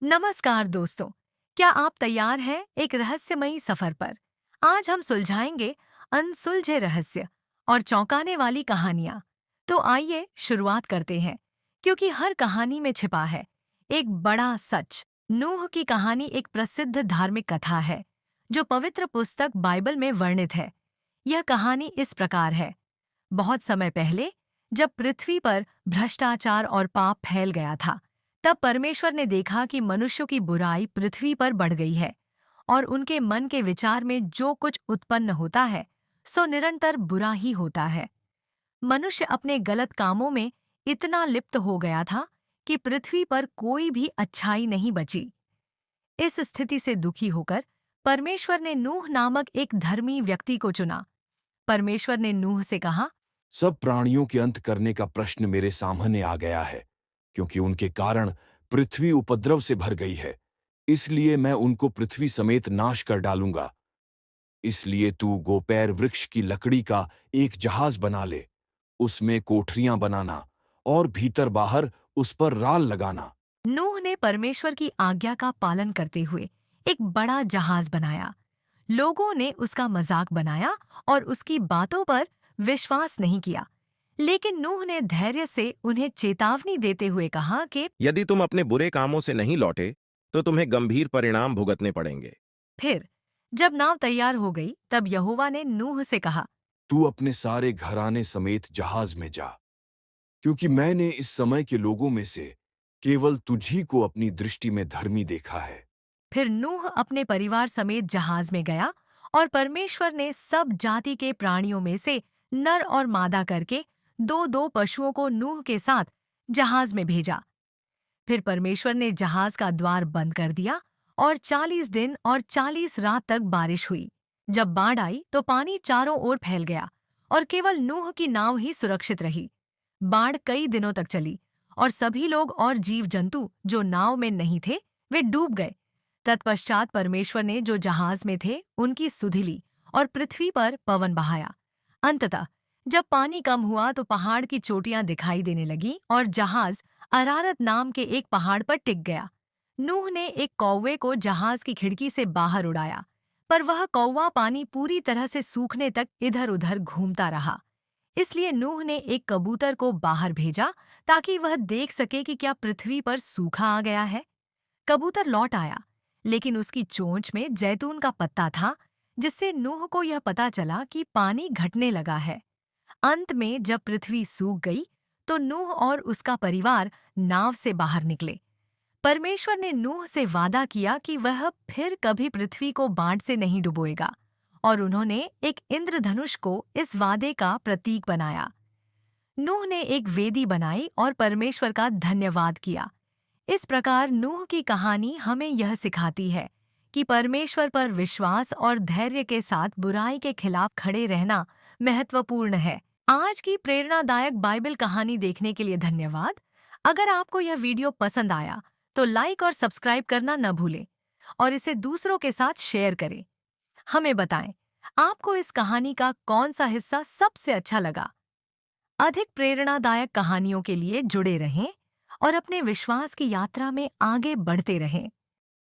नमस्कार दोस्तों, क्या आप तैयार हैं एक रहस्यमयी सफर पर? आज हम सुलझाएंगे अनसुलझे रहस्य और चौंकाने वाली कहानियां। तो आइए शुरुआत करते हैं, क्योंकि हर कहानी में छिपा है एक बड़ा सच। नूह की कहानी एक प्रसिद्ध धार्मिक कथा है, जो पवित्र पुस्तक बाइबल में वर्णित है। यह कहानी इस प्रकार है। बहुत समय पहले, जब पृथ्वी पर भ्रष्टाचार और पाप फैल गया था, तब परमेश्वर ने देखा कि मनुष्यों की बुराई पृथ्वी पर बढ़ गई है और उनके मन के विचार में जो कुछ उत्पन्न होता है, सो निरंतर बुरा ही होता है। मनुष्य अपने गलत कामों में इतना लिप्त हो गया था कि पृथ्वी पर कोई भी अच्छाई नहीं बची। इस स्थिति से दुखी होकर परमेश्वर ने नूह नामक एक धर्मी व्यक्ति को चुना। परमेश्वर ने नूह से कहा, सब प्राणियों के अंत करने का प्रश्न मेरे सामने आ गया है, क्योंकि उनके कारण पृथ्वी उपद्रव से भर गई है। इसलिए मैं उनको पृथ्वी समेत नाश कर डालूंगा। इसलिए तू गोपेर वृक्ष की लकड़ी का एक जहाज बना ले, उसमें कोठरियां बनाना और भीतर बाहर उस पर राल लगाना। नूह ने परमेश्वर की आज्ञा का पालन करते हुए एक बड़ा जहाज बनाया। लोगों ने उसका मजाक बनाया और उसकी बातों पर विश्वास नहीं किया। लेकिन नूह ने धैर्य से उन्हें चेतावनी देते हुए कहा कि यदि तुम अपने बुरे कामों से नहीं लौटे तो तुम्हें गंभीर परिणाम भुगतने पड़ेंगे। फिर जब नाव तैयार हो गई, तब यहोवा ने नूह से कहा, तू अपने सारे घराने समेत जहाज में जा, क्योंकि मैंने इस समय के लोगों में से केवल तुझी को अपनी दृष्टि में धर्मी देखा है। फिर नूह अपने परिवार समेत जहाज में गया और परमेश्वर ने सब जाति के प्राणियों में से नर और मादा करके दो दो पशुओं को नूह के साथ जहाज में भेजा। फिर परमेश्वर ने जहाज का द्वार बंद कर दिया और 40 दिन और 40 रात तक बारिश हुई। जब बाढ़ आई तो पानी चारों ओर फैल गया और केवल नूह की नाव ही सुरक्षित रही। बाढ़ कई दिनों तक चली और सभी लोग और जीव जंतु जो नाव में नहीं थे, वे डूब गए। तत्पश्चात परमेश्वर ने जो जहाज में थे उनकी सुधि ली और पृथ्वी पर पवन बहाया। अंततः जब पानी कम हुआ तो पहाड़ की चोटियां दिखाई देने लगी और जहाज अरारत नाम के एक पहाड़ पर टिक गया। नूह ने एक कौवे को जहाज की खिड़की से बाहर उड़ाया, पर वह कौवा पानी पूरी तरह से सूखने तक इधर-उधर घूमता रहा। इसलिए नूह ने एक कबूतर को बाहर भेजा ताकि वह देख सके कि क्या पृथ्वी पर सूखा आ गया है। कबूतर लौट आया, लेकिन उसकी चोंच में जैतून का पत्ता था, जिससे नूह को यह पता चला कि पानी घटने लगा है। अंत में जब पृथ्वी सूख गई, तो नूह और उसका परिवार नाव से बाहर निकले। परमेश्वर ने नूह से वादा किया कि वह फिर कभी पृथ्वी को बाढ़ से नहीं डुबोएगा, और उन्होंने एक इंद्रधनुष को इस वादे का प्रतीक बनाया। नूह ने एक वेदी बनाई और परमेश्वर का धन्यवाद किया। इस प्रकार नूह की कहानी हमें यह सिखाती है कि परमेश्वर पर विश्वास और धैर्य के साथ बुराई के खिलाफ खड़े रहना महत्वपूर्ण है। आज की प्रेरणादायक बाइबल कहानी देखने के लिए धन्यवाद। अगर आपको यह वीडियो पसंद आया तो लाइक और सब्सक्राइब करना न भूलें और इसे दूसरों के साथ शेयर करें। हमें बताएं, आपको इस कहानी का कौन सा हिस्सा सबसे अच्छा लगा। अधिक प्रेरणादायक कहानियों के लिए जुड़े रहें और अपने विश्वास की यात्रा में आगे बढ़ते रहें।